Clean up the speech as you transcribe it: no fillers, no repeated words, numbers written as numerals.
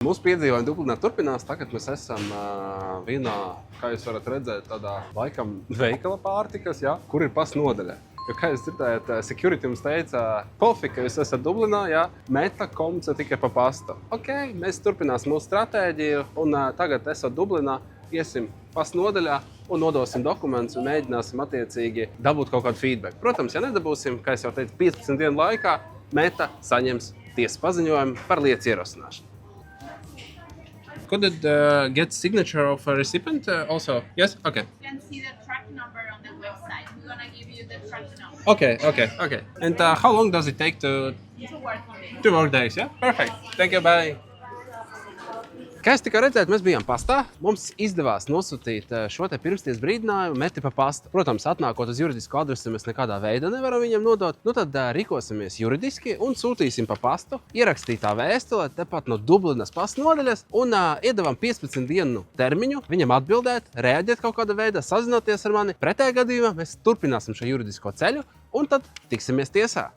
Mūsu piedzīvojumi Dublinā turpinās. Tagad mēs esam vienā, kā jūs varat redzēt, tādā laikam veikala pārtikas, ja, kur ir pasta nodaļa. Jo, kā jūs dzirdējat, security mums teica, pofik, ka jūs esat Dublinā, ja, meta komunicē tikai pa pastu. Ok, mēs turpināsim mūsu stratēģiju un tagad esot Dublinā, iesim pasta nodaļā un nodosim dokumentus un mēģināsim attiecīgi dabūt kaut kādu feedback. Protams, ja nedabūsim, kā es jau teicu, 15 dienu laikā meta saņems tiesas paziņojumu par lietas ierosināšanu. Could it get signature of a recipient also? Yes? Okay. You can see the track number on the website. We're gonna give you the track number. Okay. And how long does it take to... 2 working days. 2 work days, yeah? Perfect. Thank you, bye. Kā jūs tikā redzēt, mēs bijām pastā. Mums izdevās nosūtīt šo te pirmsties brīdinājumu meti pa pastu. Protams, atnākot uz juridisku adresi, mēs nekādā veidā nevaram viņam nodot. Nu tad rīkosimies juridiski un sūtīsim pa pastu ierakstītā vēstulē tepat no Dublinas pasta nodaļas un iedavam 15 dienu termiņu viņam atbildēt, reaģēt kaut kādā veidā, sazināties ar mani. Pretējā gadījumā mēs turpināsim šo juridisko ceļu un tad tiksimies tiesā.